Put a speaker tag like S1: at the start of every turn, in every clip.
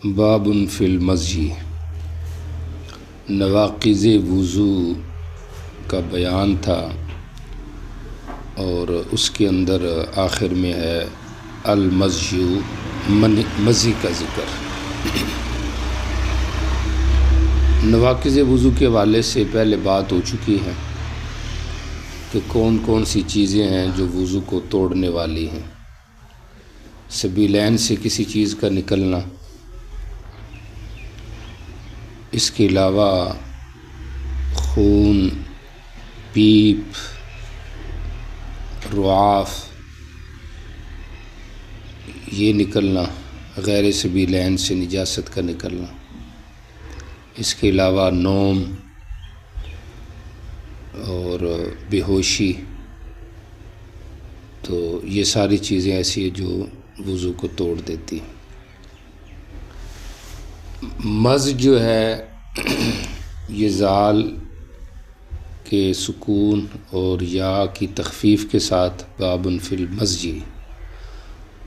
S1: باب فی المزی، نواقض وضو کا بیان تھا اور اس کے اندر آخر میں ہے المزی، مزی کا ذکر۔ نواقض وضو کے حوالے سے پہلے بات ہو چکی ہے کہ کون کون سی چیزیں ہیں جو وضو کو توڑنے والی ہیں۔ سبیلین سے کسی چیز کا نکلنا، اس کے علاوہ خون، پیپ، رعاف یہ نکلنا، غیر سبیلین سے نجاست کا نکلنا، اس کے علاوہ نوم اور بے ہوشی، تو یہ ساری چیزیں ایسی ہیں جو وضو کو توڑ دیتی۔ مز جو ہے یہ زال کے سکون اور یا کی تخفیف کے ساتھ باب فی المزی،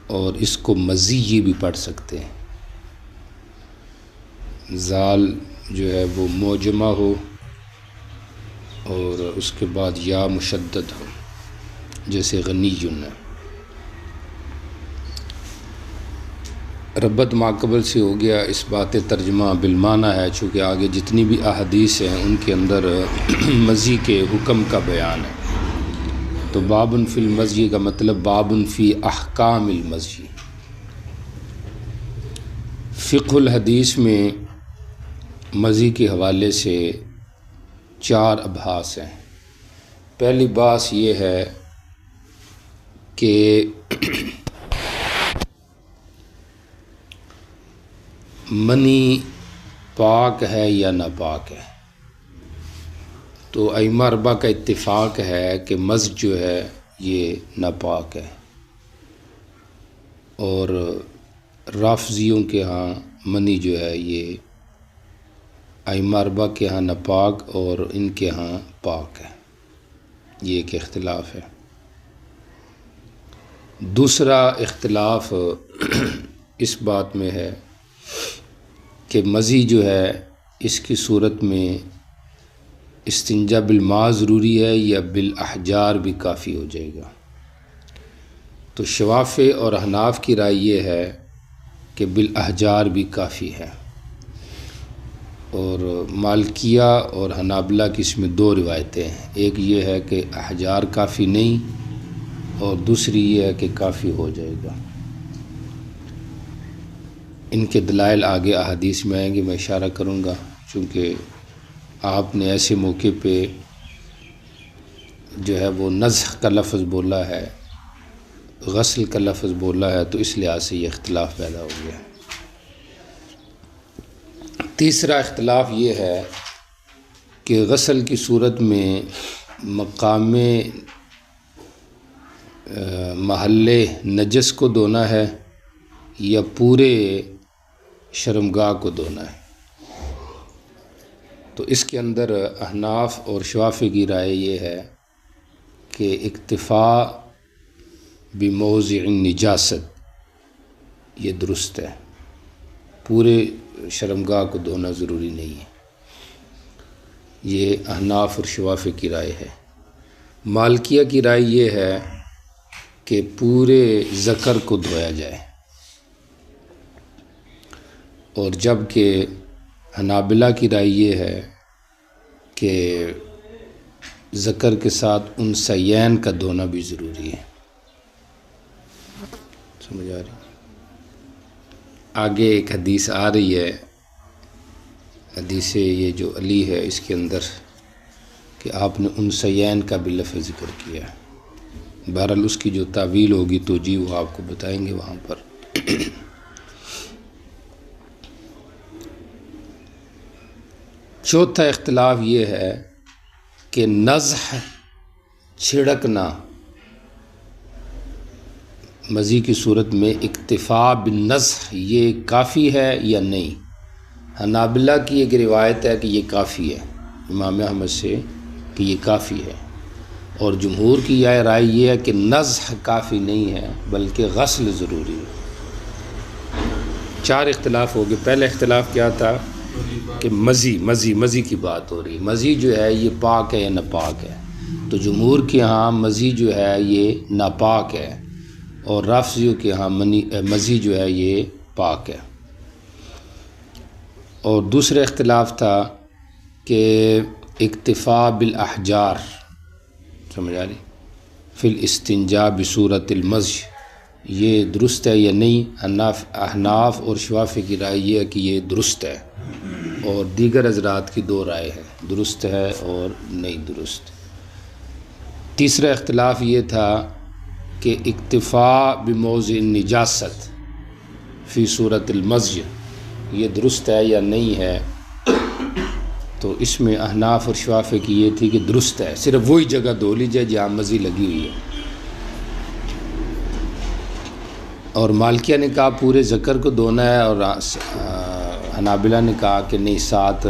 S1: اور اس کو مزی بھی پڑھ سکتے ہیں۔ زال جو ہے وہ موجمہ ہو اور اس کے بعد یا مشدد ہو، جیسے غنیٌ ہے۔ ربط ماقبل سے ہو گیا، اس بات ترجمہ بالمعنی ہے، چونکہ آگے جتنی بھی احادیث ہیں ان کے اندر مزی کے حکم کا بیان ہے۔ تو باب فی المزی کا مطلب باب فی احکام المزی۔ فقہ الحدیث میں مزی کے حوالے سے 4 ابحاث ہیں۔ پہلی بحث یہ ہے کہ منی پاک ہے یا ناپاک ہے۔ تو ائمہ 4 کا اتفاق ہے کہ مز جو ہے یہ ناپاک ہے، اور رافضیوں کے ہاں منی جو ہے یہ ائمہ 4 کے ہاں ناپاک اور ان کے ہاں پاک ہے۔ یہ ایک اختلاف ہے۔ دوسرا اختلاف اس بات میں ہے کہ مزی جو ہے اس کی صورت میں استنجا بالماء ضروری ہے یا بالاحجار بھی کافی ہو جائے گا۔ تو شوافع اور احناف کی رائے یہ ہے کہ بالاحجار بھی کافی ہے، اور مالکیہ اور حنابلہ کی اس میں 2 روایتیں ہیں۔ ایک یہ ہے کہ احجار کافی نہیں، اور دوسری یہ ہے کہ کافی ہو جائے گا۔ ان کے دلائل آگے احادیث میں آئیں گے، میں اشارہ کروں گا، چونکہ آپ نے ایسے موقع پہ جو ہے وہ نزح کا لفظ بولا ہے، غسل کا لفظ بولا ہے، تو اس لحاظ سے یہ اختلاف پیدا ہو گیا۔ تیسرا اختلاف یہ ہے کہ غسل کی صورت میں مقام محل نجس کو دھونا ہے یا پورے شرمگاہ کو دھونا ہے۔ تو اس کے اندر احناف اور شوافع کی رائے یہ ہے کہ اکتفاء بموضع النجاست یہ درست ہے، پورے شرمگاہ کو دھونا ضروری نہیں ہے۔ یہ احناف اور شوافع کی رائے ہے۔ مالکیہ کی رائے یہ ہے کہ پورے ذکر کو دھویا جائے، اور جب کہ حنابلہ کی رائے یہ ہے کہ ذکر کے ساتھ انثیین کا دھونا بھی ضروری ہے۔ سمجھ آ رہی؟ آگے ایک حدیث آ رہی ہے، حدیث یہ جو علی ہے، اس کے اندر کہ آپ نے انثیین کا بھی لفظ ذکر کیا ہے۔ بہرحال اس کی جو تعویل ہوگی توجیہ وہ آپ کو بتائیں گے وہاں پر۔ چوتھا اختلاف یہ ہے کہ نزح چھڑکنا مزی کی صورت میں اکتفاء بالنزح یہ کافی ہے یا نہیں۔ حنابلہ کی ایک روایت ہے کہ یہ کافی ہے، امام احمد سے، کہ یہ کافی ہے، اور جمہور کی یہ رائے یہ ہے کہ نزح کافی نہیں ہے بلکہ غسل ضروری ہے۔ 4 اختلاف ہو گئے۔ پہلا اختلاف کیا تھا کہ مزی کی بات ہو رہی، مزی جو ہے یہ پاک ہے یا ناپاک ہے؟ تو جمہور کے ہاں مزی جو ہے یہ ناپاک ہے، اور رافضیوں کے ہاں مزی جو ہے یہ پاک ہے۔ اور دوسرا اختلاف تھا کہ اکتفا بالاحجار، سمجھ آ رہی، فی الاستنجاء بصورت المزی، یہ درست ہے یا نہیں؟ احناف اور شوافی کی رائے یہ ہے کہ یہ درست ہے، اور دیگر حضرات کی 2 رائے ہیں، درست ہے اور نہیں درست۔ تیسرا اختلاف یہ تھا کہ اکتفا بموضع النجاست فی صورت المزی، یہ درست ہے یا نہیں ہے؟ تو اس میں احناف اور شوافی کی یہ تھی کہ درست ہے، صرف وہی جگہ دھو لی جائے جہاں مزی لگی ہوئی ہے۔ اور مالکیہ نے کہا پورے ذکر کو دھونا ہے، اور حنابلہ نے کہا کہ نہیں، ساتھ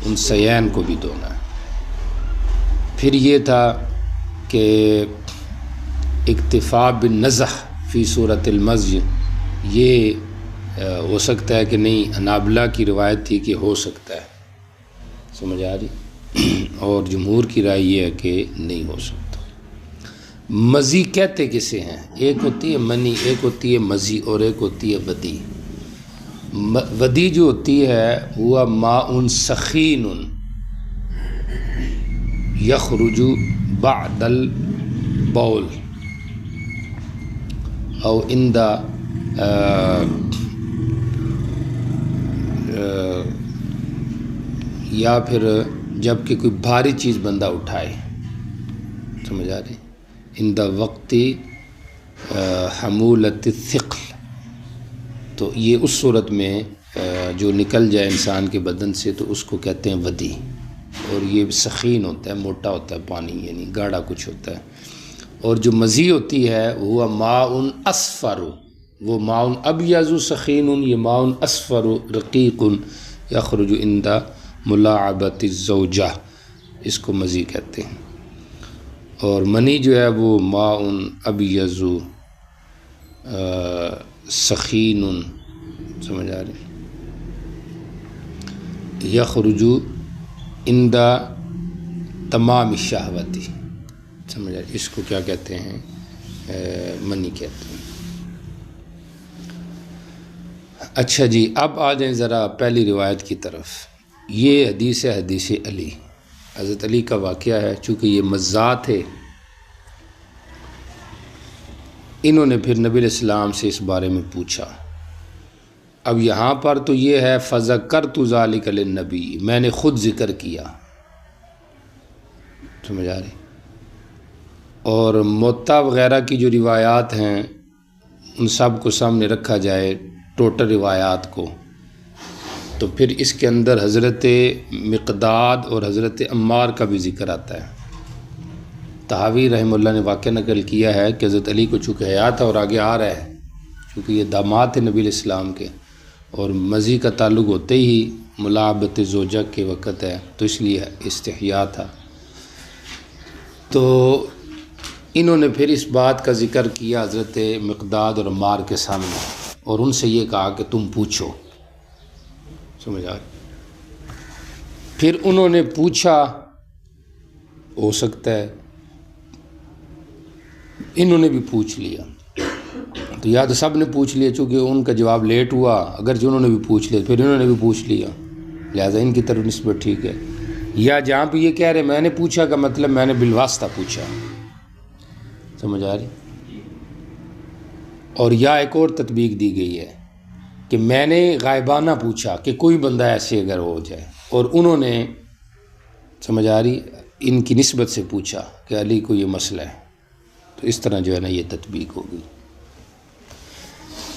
S1: انثیین کو بھی دھونا ہے۔ پھر یہ تھا کہ اکتفا بالنضح فی صورت المزی، یہ ہو سکتا ہے کہ نہیں؟ حنابلہ کی روایت تھی کہ ہو سکتا ہے، سمجھ آ رہی، اور جمہور کی رائے یہ ہے کہ نہیں ہو سکتا۔ مزی کہتے کسے ہیں؟ ایک ہوتی ہے منی، ایک ہوتی ہے مزی، اور ایک ہوتی ہے ودی۔ ودی جو ہوتی ہے وہ ماء سخین یخرج بعد البول او عند یا پھر جب کہ کوئی بھاری چیز بندہ اٹھائے، سمجھ آ رہی، عند وقت حمولۃ الثقل، تو یہ اس صورت میں جو نکل جائے انسان کے بدن سے تو اس کو کہتے ہیں ودی، اور یہ سخین ہوتا ہے، موٹا ہوتا ہے پانی، یعنی گاڑھا کچھ ہوتا ہے۔ اور جو مزی ہوتی ہے وہ ماء اصفر، وہ ماء ابیض سخین، یہ ماء اصفر رقیق یخرج عند ملاعبۃ الزوجہ، اس کو مزی کہتے ہیں۔ اور منی جو ہے وہ ماء ابیض سخین، سمجھ آ رہی، یخرج عند تمام الشہوۃ، سمجھ آ رہی، اس کو کیا کہتے ہیں؟ منی کہتے ہیں۔ اچھا جی، اب آ جائیں ذرا پہلی روایت کی طرف۔ یہ حدیث ہے حدیث علی، حضرت علی کا واقعہ ہے۔ چونکہ یہ مزاح تھے، انہوں نے پھر نبی علیہ السلام سے اس بارے میں پوچھا۔ اب یہاں پر تو یہ ہے فذکرت ذلک للنبی، میں نے خود ذکر کیا، سمجھ آ رہی۔ اور موطا وغیرہ کی جو روایات ہیں ان سب کو سامنے رکھا جائے، ٹوٹل روایات کو، تو پھر اس کے اندر حضرت مقداد اور حضرت عمار کا بھی ذکر آتا ہے۔ طحاوی رحمہ اللہ نے واقعہ نقل کیا ہے کہ حضرت علی کو چونکہ حیا تھا، اور آگے آ رہا ہے چونکہ یہ داماد تھے نبی علیہ السلام کے، اور مزی کا تعلق ہوتے ہی ملاعبت زوجہ کے وقت ہے، تو اس لیے استحیاء تھا۔ تو انہوں نے پھر اس بات کا ذکر کیا حضرت مقداد اور عمار کے سامنے، اور ان سے یہ کہا کہ تم پوچھو، سمجھ آ۔ پھر انہوں نے پوچھا، ہو سکتا ہے انہوں نے بھی پوچھ لیا، تو یا تو سب نے پوچھ لیا، چونکہ ان کا جواب لیٹ ہوا، اگرچہ انہوں نے بھی پوچھ لیا پھر انہوں نے بھی پوچھ لیا، لہٰذا ان کی طرف نسبت ٹھیک ہے۔ یا جہاں پہ یہ کہہ رہے میں نے پوچھا کا مطلب میں نے بالواسطہ پوچھا، سمجھ آ رہی۔ اور یا ایک اور تطبیق دی گئی ہے کہ میں نے غائبانہ پوچھا کہ کوئی بندہ ایسے اگر ہو جائے، اور انہوں نے، سمجھ آ رہی، ان کی نسبت سے پوچھا کہ علی کو یہ مسئلہ ہے، تو اس طرح جو ہے نا یہ تطبیق ہوگی۔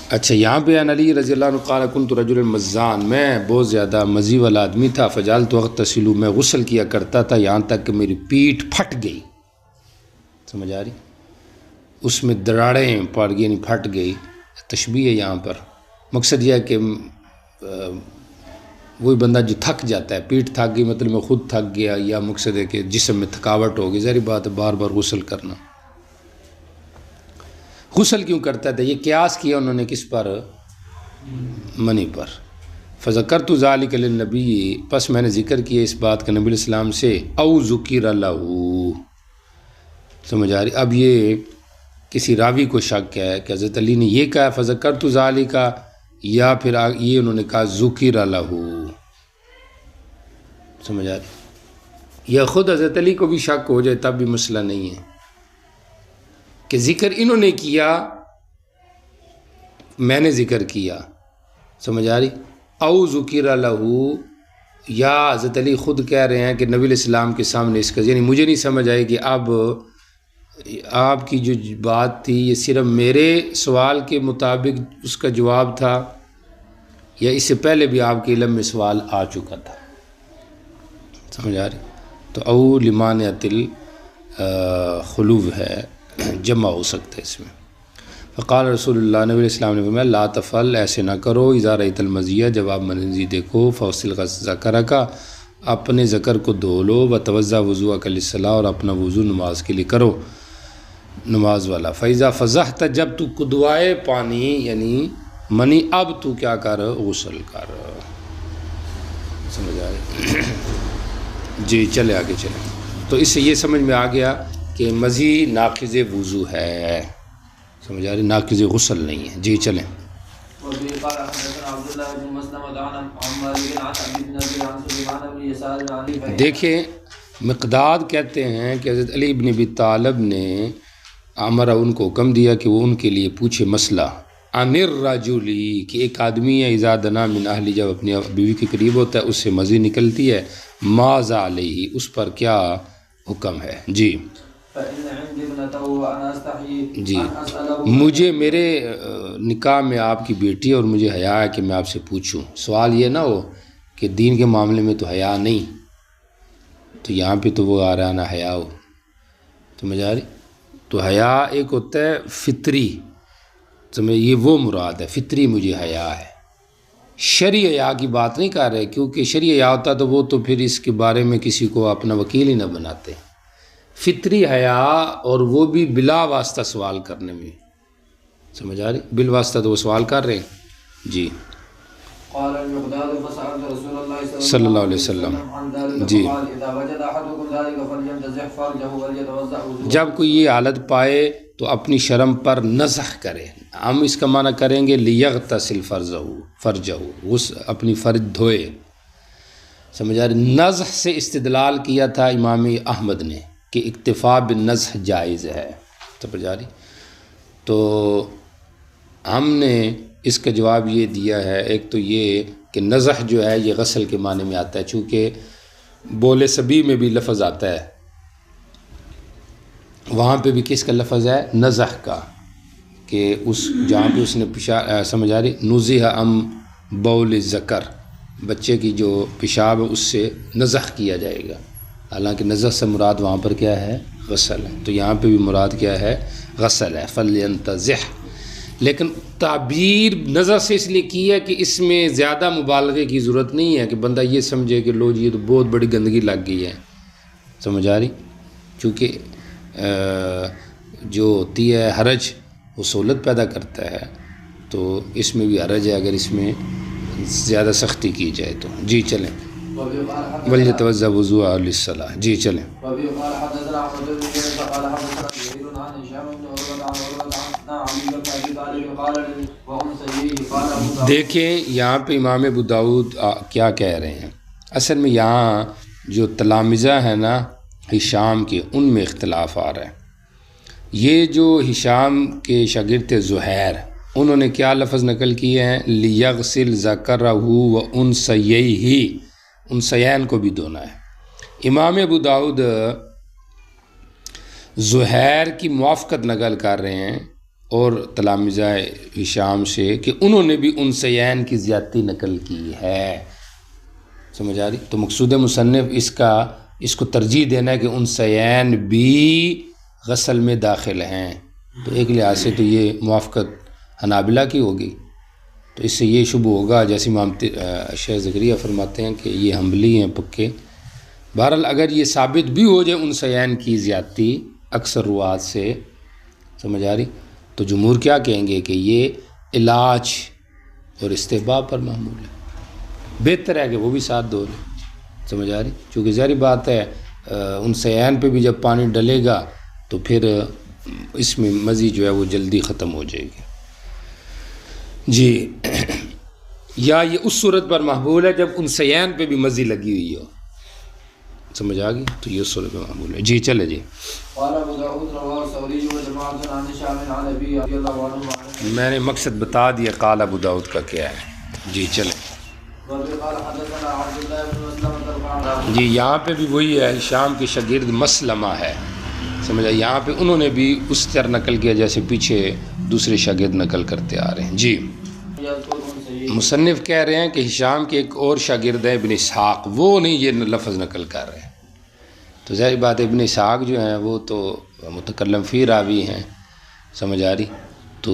S1: اچھا، یہاں پہ عن علی رضی اللہ عنہ قال کنت رجلا مزان، میں بہت زیادہ مزی والا آدمی تھا، فجعلت اغتسل، میں غسل کیا کرتا تھا یہاں تک کہ میری پیٹھ پھٹ گئی، سمجھ آ رہی، اس میں دراڑیں پڑ گئی، یعنی پھٹ گئی، تشبیہ ہے یہاں پر۔ مقصد یہ ہے کہ وہی بندہ جو تھک جاتا ہے، پیٹھ تھک گئی مطلب میں خود تھک گیا، یا مقصد ہے کہ جسم میں تھکاوٹ ہوگی، ظاہری بات ہے بار بار غسل کرنا۔ غسل کیوں کرتا تھا؟ یہ قیاس کیا انہوں نے کس پر؟ منی پر۔ فذکرت ذالک للنبی، پس میں نے ذکر کیا اس بات کا نبی علیہ السلام سے، او ذکر لہ، سمجھ آ رہی؟ اب یہ کسی راوی کو شک ہے کہ حضرت علی نے یہ کہا فذکرت ذالک، یا پھر یہ انہوں نے کہا ذکر لہ، سمجھ آ رہی؟ یا خود حضرت علی کو بھی شک ہو جائے تب بھی مسئلہ نہیں ہے کہ ذکر انہوں نے کیا، میں نے ذکر کیا، سمجھ آ رہی؟ او ذکر لہ، یا حضرت علی خود کہہ رہے ہیں کہ نبی علیہ السلام کے سامنے اس کا، یعنی مجھے نہیں سمجھ آئی کہ اب آپ کی جو بات تھی یہ صرف میرے سوال کے مطابق اس کا جواب تھا، یا اس سے پہلے بھی آپ کے علم میں سوال آ چکا تھا، سمجھ آ رہی؟ تو او لمانعۃ الخلو ہے، جمع ہو سکتا ہے اس میں۔ فقال رسول اللہ، نبی علیہ السلام نے فرمایا لا تفعل، ایسے نہ کرو، اذا رأیت المزی، جب آپ منظر دیکھو، فاغسل ذکرک، اپنے ذکر کو دھو لو، وتوضأ وضوءک للصلاۃ، اور اپنا وضو نماز کے لیے کرو، نماز والا۔ فاذا فضحت، جب تو کدوائے پانی یعنی منی، اب تو کیا کر، غسل کر، سمجھ آئے؟ جی چلے آگے چلیں۔ تو اس سے یہ سمجھ میں آ گیا کہ مزی ناقض وضو ہے، سمجھ آ رہی؟ ناقض غسل نہیں ہے۔ جی چلیں۔ دیکھیں مقداد کہتے ہیں کہ حضرت علی بن ابی طالب نے ان کو حکم دیا کہ وہ ان کے لیے پوچھے مسئلہ عن الرجل، کہ ایک آدمی ہے اذا دنا من اہلی، جب اپنی بیوی کے قریب ہوتا ہے اس سے مزی نکلتی ہے، ماذا علیہ، اس پر کیا حکم ہے؟ جی جی، مجھے میرے نکاح میں آپ کی بیٹی اور مجھے حیا ہے کہ میں آپ سے پوچھوں، سوال یہ نہ ہو کہ دین کے معاملے میں تو حیا نہیں، تو یہاں پہ تو وہ آ رہا نا حیا ہو، سمجھ آ رہی؟ تو حیا ایک ہوتا ہے فطری، سمجھ، یہ وہ مراد ہے فطری، مجھے حیا ہے، شرعی حیا کی بات نہیں کر رہے، کیونکہ شرعی حیا ہوتا تو وہ تو پھر اس کے بارے میں کسی کو اپنا وکیل ہی نہ بناتے، فطری حیا، اور وہ بھی بلا واسطہ سوال کرنے میں، سمجھ آ رہی؟ بلا واسطہ تو وہ سوال کر رہے ہیں۔ جی صلی اللہ علیہ وسلم، جی جب کوئی یہ حالت پائے تو اپنی شرم پر نضح کرے، ہم اس کا معنی کریں گے لیغتسل فرجہ، اپنی فرج دھوئے، سمجھ آ رہی؟ نضح سے استدلال کیا تھا امام احمد نے کہ اکتفا بالنضح جائز ہے، سمجھ آ رہی؟ تو ہم نے اس کا جواب یہ دیا ہے، ایک تو یہ کہ نضح جو ہے یہ غسل کے معنی میں آتا ہے، چونکہ بول سبی میں بھی لفظ آتا ہے، وہاں پہ بھی کس کا لفظ ہے؟ نضح کا، کہ اس جہاں پہ اس نے سمجھ آ رہی؟ نزح ام بول ذکر، بچے کی جو پیشاب ہے اس سے نضح کیا جائے گا، حالانکہ نضح سے مراد وہاں پر کیا ہے؟ غسل ہے، تو یہاں پہ بھی مراد کیا ہے؟ غسل ہے، فلینتضح، لیکن تعبیر نظر سے اس لیے کی ہے کہ اس میں زیادہ مبالغے کی ضرورت نہیں ہے کہ بندہ یہ سمجھے کہ لو جی یہ تو بہت بڑی گندگی لگ گئی ہے، سمجھ آ رہی؟ چونکہ جو ہوتی ہے حرج وہ سہولت پیدا کرتا ہے، تو اس میں بھی حرج ہے اگر اس میں زیادہ سختی کی جائے تو۔ جی چلیں، وَلْيَتَوَضَّأْ وُضُوءَهُ لِلصَّلَاةِ، جی چلیں۔ دیکھیں یہاں پہ امام ابو داؤد کیا کہہ رہے ہیں، اصل میں یہاں جو تلامذہ ہیں نا ہشام کے، ان میں اختلاف آ رہا ہے۔ یہ جو ہشام کے شاگرد تھے زہیر، انہوں نے کیا لفظ نقل کیے ہیں؟ لیغسل ذکرہ و انثییہ، انثیین کو بھی دھونا ہے۔ امام ابو داؤد زہیر کی موافقت نقل کر رہے ہیں اور تلامذہ ہشام سے کہ انہوں نے بھی انثیین کی زیادتی نقل کی ہے، سمجھ آ رہی؟ تو مقصود مصنف اس کو ترجیح دینا ہے کہ انثیین بھی غسل میں داخل ہیں، تو ایک لحاظ سے تو یہ موافقت حنابلہ کی ہوگی، تو اس سے یہ شبہ ہوگا، جیسے امام شیخ زکریا فرماتے ہیں کہ یہ حنبلی ہیں پکے۔ بہرحال اگر یہ ثابت بھی ہو جائے انثیین کی زیادتی اکثر روات سے، سمجھ آ رہی؟ تو جمہور کیا کہیں گے کہ یہ علاج اور استحباب پر محمول ہے، بہتر ہے کہ وہ بھی ساتھ دھو لے، سمجھ آ رہی؟ چونکہ ظاہری بات ہے ان سیان پہ بھی جب پانی ڈلے گا تو پھر اس میں مزی جو ہے وہ جلدی ختم ہو جائے گی جی۔ یا یہ اس صورت پر محمول ہے جب ان سیان پہ بھی مزی لگی ہوئی ہو، سمجھ آ گئی؟ تو یہ اس صورت پہ محمول ہے جی۔ چلے جی، میں نے مقصد بتا دیا قال ابو داؤد کا کیا ہے جی۔ چلے جی، یہاں پہ بھی وہی ہے، شام کے شاگرد مسلمہ ہے، سمجھا؟ یہاں پہ انہوں نے بھی اس طرح نقل کیا جیسے پیچھے دوسرے شاگرد نقل کرتے آ رہے ہیں جی۔ مصنف کہہ رہے ہیں کہ ہشام کے ایک اور شاگرد ہیں ابن اسحاق، وہ نہیں یہ لفظ نقل کر رہے ہیں، تو ظاہر بات ہے ابن اسحاق جو ہیں وہ تو متکلم فی راوی ہیں، سمجھ آ رہی؟ تو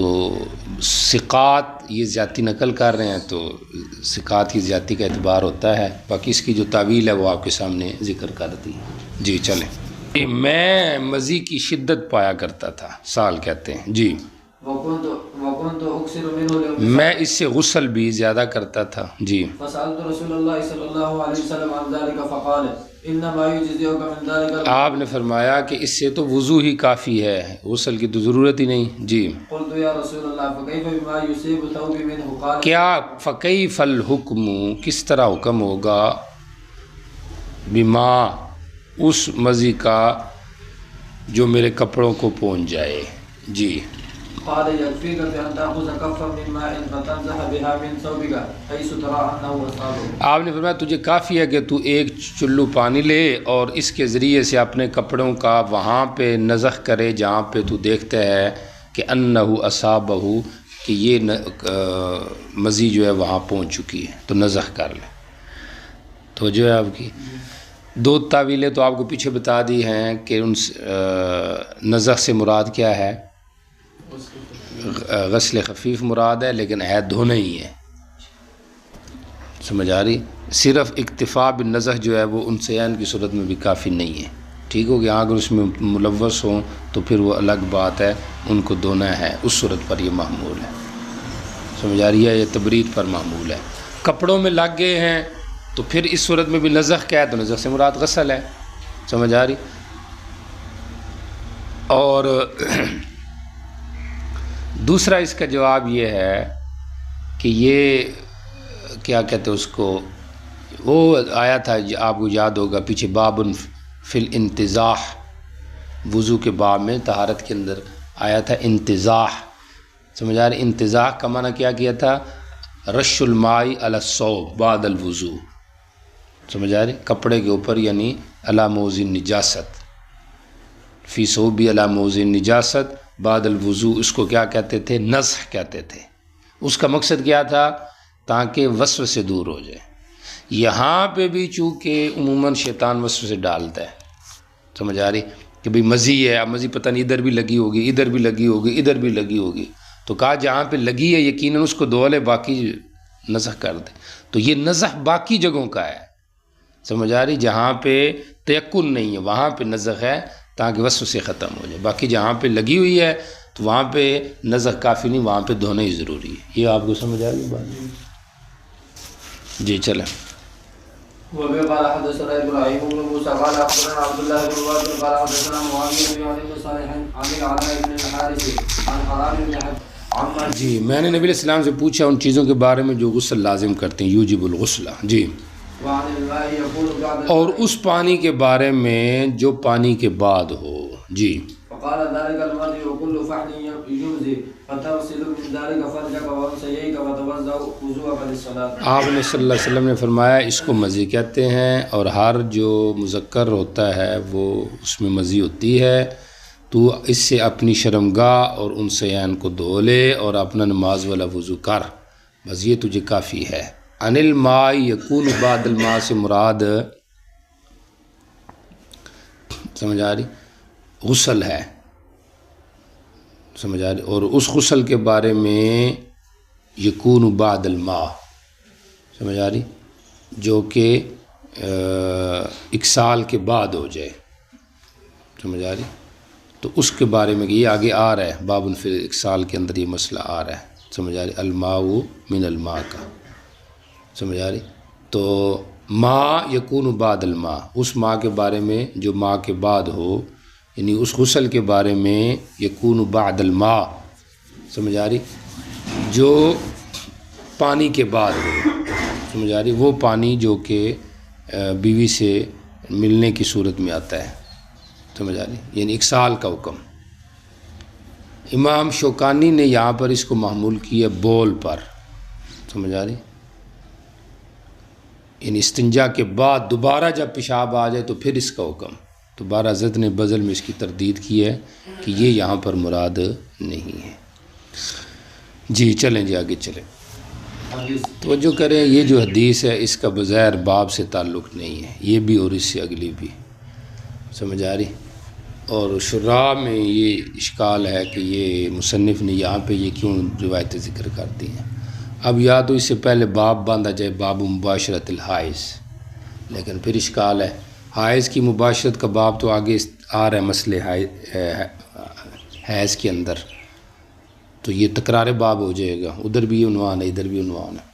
S1: ثقات یہ زیادتی نقل کر رہے ہیں تو ثقات کی زیادتی کا اعتبار ہوتا ہے، باقی اس کی جو تعویل ہے وہ آپ کے سامنے ذکر کر دی جی۔ چلیں، میں مزی کی شدت پایا کرتا تھا، سال کہتے ہیں جی، میں اس سے غسل بھی زیادہ کرتا تھا جی۔ آپ نے فرمایا کہ اس سے تو وضو ہی کافی ہے، غسل کی تو ضرورت ہی نہیں جی۔ کیا فکیف الحکم، کس طرح حکم ہوگا، بما اس مزی کا جو میرے کپڑوں کو پہنچ جائے جی۔ آپ نے فرمایا تجھے کافی ہے کہ تو ایک چلو پانی لے اور اس کے ذریعے سے اپنے کپڑوں کا وہاں پہ نزخ کرے جہاں پہ تو دیکھتا ہے کہ انہ اصابہ، کہ یہ مزی جو ہے وہاں پہنچ چکی ہے، تو نزخ کر لے۔ تو جو ہے آپ کی دو تعویلیں تو آپ کو پیچھے بتا دی ہیں کہ ان نزخ سے مراد کیا ہے، غسل خفیف مراد ہے، لیکن ہے دھونا ہی ہے، سمجھ آ رہی؟ صرف اکتفا بالنزح جو ہے وہ انسیان کی صورت میں بھی کافی نہیں ہے، ٹھیک ہو گیا؟ اگر اس میں ملوث ہوں تو پھر وہ الگ بات ہے، ان کو دھونا ہے، اس صورت پر یہ محمول ہے، سمجھ آ رہی ہے؟ یہ تبرید پر محمول ہے۔ کپڑوں میں لگ گئے ہیں تو پھر اس صورت میں بھی نزح کیا ہے، تو نزح سے مراد غسل ہے، سمجھ آ رہی؟ اور دوسرا اس کا جواب یہ ہے کہ یہ کیا کہتے ہیں اس کو، وہ آیا تھا آپ کو یاد ہوگا پیچھے، باب فی الانتزاح، وضو کے باب میں طہارت کے اندر آیا تھا انتزاح، سمجھ آ رہی؟ انتزاح کا معنی کیا تھا، رش الماء علی الثوب بعد الوضو، سمجھ آ رہی؟ کپڑے کے اوپر، یعنی علی موضع نجاست، فی ثوب علی موضع نجاست بعد الوضو، اس کو کیا کہتے تھے، نزح کہتے تھے۔ اس کا مقصد کیا تھا، تاکہ وسوسے دور ہو جائے۔ یہاں پہ بھی چونکہ عموماً شیطان وسوسے ڈالتا ہے، سمجھ آ رہی؟ کہ بھئی مزی ہے، اب مزی پتہ نہیں ادھر بھی لگی ہوگی، ادھر بھی لگی ہوگی، ادھر بھی لگی ہوگی، تو کہا جہاں پہ لگی ہے یقیناً اس کو دھو لے، باقی نزح کر دے۔ تو یہ نزح باقی جگہوں کا ہے، سمجھ آ رہی؟ جہاں پہ تیقن نہیں ہے وہاں پہ نزح ہے، تاکہ وسوسے ختم ہو جائے۔ باقی جہاں پہ لگی ہوئی ہے تو وہاں پہ نزح کافی نہیں، وہاں پہ دھونا ہی ضروری ہے۔ یہ آپ کو سمجھ آ گئی بات جی؟ چلیں۔
S2: قال حدثنا ابراهيم بن موسى قال اخبرنا عبد الله بن واقد قال حدثنا معاويه بن صالح عن العلاء بن الحارث عن حرام بن عمرو
S1: جی، میں نے نبی علیہ السلام سے پوچھا ان چیزوں کے بارے میں جو غسل لازم کرتے ہیں، یوجب الغسل جی، اور اس پانی کے بارے میں جو پانی کے بعد ہو جی۔
S2: فقال ذلك المرء وكل فحل يجزي فتغسل من ذلك فرجك وانثييك وتوضا وضوءك للصلاه۔
S1: آپ نے صلی اللہ علیہ وسلم نے فرمایا اس کو مزی کہتے ہیں، اور ہر جو مذکر ہوتا ہے وہ اس میں مزی ہوتی ہے، تو اس سے اپنی شرمگاہ اور ان سیان کو دھو لے اور اپنا نماز والا وضو کر، بس یہ تجھے کافی ہے۔ عن الماء یکون بعد الماء سے مراد سمجھ آ رہی غسل ہے، سمجھ آ رہی؟ اور اس غسل کے بارے میں یکون بعد الماء، سمجھ آ رہی؟ جو کہ اکسال کے بعد ہو جائے، سمجھ آ رہی؟ تو اس کے بارے میں یہ آگے آ رہا ہے، باب فی الاکسال کے اندر یہ مسئلہ آ رہا ہے۔ سمجھ آ رہی، الماء من الماء کا، سمجھ آ رہی. تو ما یکون بعد الماء، اس ماء کے بارے میں جو ماء کے بعد ہو، یعنی اس غسل کے بارے میں یکون بعد الماء، سمجھ آ رہی، جو پانی کے بعد ہو، سمجھ آ رہی، وہ پانی جو کہ بیوی سے ملنے کی صورت میں آتا ہے، سمجھ آ رہی، یعنی اکسال کا حکم. امام شوکانی نے یہاں پر اس کو محمول کیا بول پر، سمجھ آ رہی، یعنی استنجا کے بعد دوبارہ جب پیشاب آ جائے تو پھر اس کا حکم. تو بارہ حضرت نے بزل میں اس کی تردید کی ہے کہ یہ یہاں پر مراد نہیں ہے. جی چلیں جی آگے چلیں. توجہ کریں، یہ جو حدیث ہے اس کا بظاہر باب سے تعلق نہیں ہے، یہ بھی اور اس سے اگلی بھی، سمجھ آ رہی. اور شراح میں یہ اشکال ہے کہ یہ مصنف نے یہاں پہ یہ کیوں روایتیں ذکر کر دی ہیں. اب یا تو اس سے پہلے باب باندھا جائے باب مباشرت الحائض، لیکن پھر اشکال ہے حائض کی مباشرت کا باب تو آگے آ رہا ہے مسئلے حیض کے اندر، تو یہ تکرار باب ہو جائے گا، ادھر بھی عنوان ہے ادھر بھی عنوان ہے،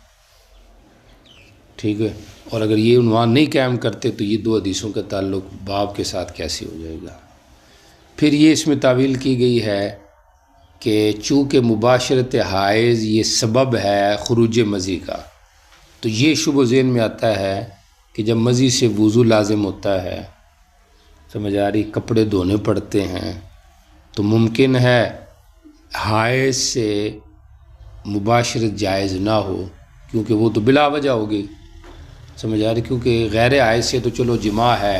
S1: ٹھیک ہے. اور اگر یہ عنوان نہیں قائم کرتے تو یہ دو حدیثوں کا تعلق باب کے ساتھ کیسے ہو جائے گا. پھر یہ اس میں تعویل کی گئی ہے کہ چونکہ مباشرت حائض یہ سبب ہے خروج مزی کا، تو یہ شبہ ذہن میں آتا ہے کہ جب مزی سے وضو لازم ہوتا ہے، سمجھ آ رہی، کپڑے دھونے پڑتے ہیں، تو ممکن ہے حائض سے مباشرت جائز نہ ہو، کیونکہ وہ تو بلا وجہ ہوگی، سمجھ آ رہی، کیونکہ غیر حائض سے تو چلو جماع ہے،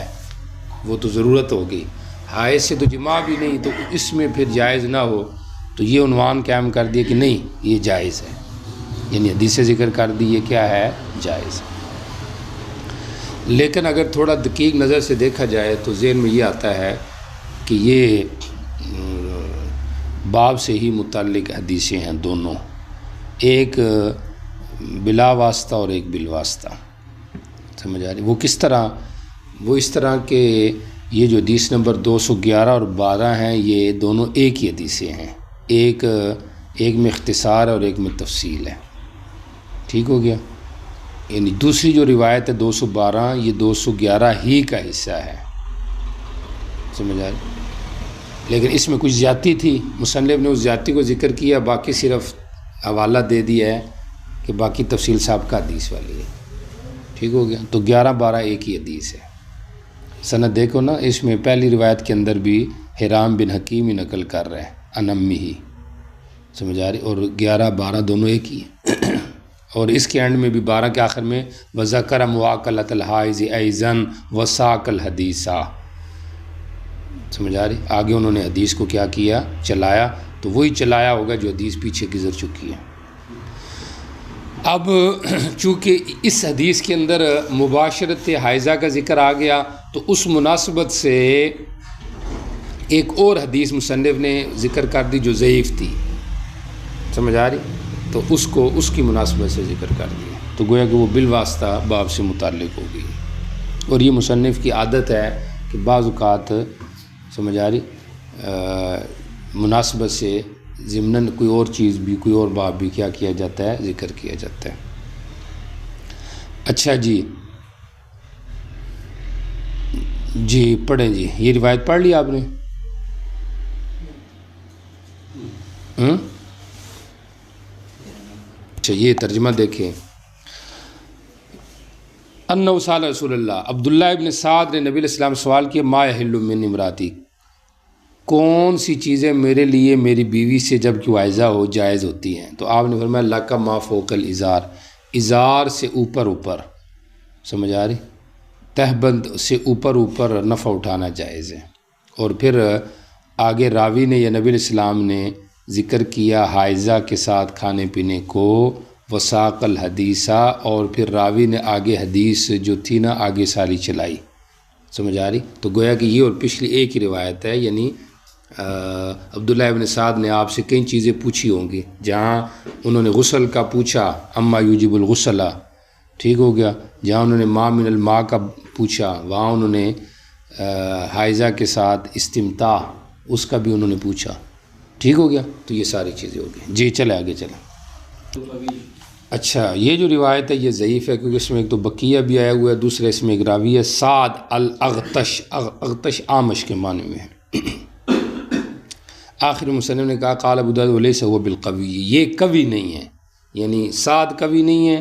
S1: وہ تو ضرورت ہوگی، حائض سے تو جماع بھی نہیں، تو اس میں پھر جائز نہ ہو، تو یہ عنوان قائم کر دیا کہ نہیں یہ جائز ہے، یعنی حدیث ذکر کر دی یہ کیا ہے، جائز ہے. لیکن اگر تھوڑا دقیق نظر سے دیکھا جائے تو ذہن میں یہ آتا ہے کہ یہ باب سے ہی متعلق حدیثیں ہیں دونوں، ایک بلا واسطہ اور ایک بالواسطہ، سمجھ آ رہی. وہ کس طرح؟ وہ اس طرح کہ یہ جو حدیث نمبر 211 اور 12 ہیں یہ دونوں ایک ہی حدیثیں ہیں، ایک میں اختصار اور ایک میں تفصیل ہے، ٹھیک ہو گیا. یعنی دوسری جو روایت ہے 212 یہ 211 ہی کا حصہ ہے، سمجھ آ رہی. لیکن اس میں کچھ زیادتی تھی، مصنف نے اس زیادتی کو ذکر کیا، باقی صرف حوالہ دے دیا ہے کہ باقی تفصیل سابقہ حدیث والی ہے، ٹھیک ہو گیا. تو 11-12 ایک ہی حدیث ہے. سند دیکھو نا، اس میں پہلی روایت کے اندر بھی حرام بن حکیم ہی نقل کر رہے ہیں انمی ہی، سمجھ آ رہی، اور 11-12 دونوں ایک ہی ہیں. اور اس کے اینڈ میں بھی 12 کے آخر میں وَذَكَرَ مُوَاقَلَةَ الْحَائِضِ أَيْضًا وَسَاقَ الْحَدِيثَ، سمجھ آ رہی. آگے انہوں نے حدیث کو کیا کیا، چلایا، تو وہی چلایا ہوگا جو حدیث پیچھے گزر چکی ہے. اب چونکہ اس حدیث کے اندر مباشرت حائضہ کا ذکر آ گیا تو اس مناسبت سے ایک اور حدیث مصنف نے ذکر کر دی جو ضعیف تھی، سمجھ آ رہی، تو اس کی مناسبت سے ذکر کر دیا، تو گویا کہ وہ بالواسطہ باب سے متعلق ہوگی. اور یہ مصنف کی عادت ہے کہ بعض اوقات، سمجھ آ رہی، مناسبت سے ضمناً کوئی اور چیز بھی، کوئی اور باب بھی کیا کیا جاتا ہے، ذکر کیا جاتا ہے. اچھا جی پڑھیں جی، یہ روایت پڑھ لی آپ نے؟ اچھا یہ ترجمہ دیکھیں. انہ سال رسول اللہ، عبداللہ ابن سعد نے نبی علیہ السلام سوال کیا ما یحل من امراتی، کون سی چیزیں میرے لیے میری بیوی سے جب کہ حائضہ ہو جائز ہوتی ہیں؟ تو آپ نے فرمایا لک ما فوق الازار، ازار سے اوپر، سمجھ آ رہی، تہبند سے اوپر نفع اٹھانا جائز ہے. اور پھر آگے راوی نے یا نبی علیہ السلام نے ذکر کیا حائضہ کے ساتھ کھانے پینے کو، وساق الحدیثہ، اور پھر راوی نے آگے حدیث جو تھی نا آگے ساری چلائی، سمجھ آ رہی. تو گویا کہ یہ اور پچھلی ایک ہی روایت ہے، یعنی عبداللہ ابن سعد نے آپ سے کئی چیزیں پوچھی ہوں گی، جہاں انہوں نے غسل کا پوچھا اما یوجب الغسل، ٹھیک ہو گیا، جہاں انہوں نے ما من الماء کا پوچھا، وہاں انہوں نے حائضہ کے ساتھ استمتاع اس کا بھی انہوں نے پوچھا، ٹھیک ہو گیا. تو یہ ساری چیزیں ہو گئی. جی چلے آگے چلیں. اچھا یہ جو روایت ہے یہ ضعیف ہے کیونکہ اس میں ایک تو بقیہ بھی آیا ہوا ہے، دوسرے اس میں ایک راوی ہے سعد الاغتش، اغتش آمش کے معنی میں ہے۔ آخر مصنف نے کہا قال ابو داؤد ولیس هو بالقوی، یہ قوی نہیں ہے، یعنی سعد قوی نہیں ہے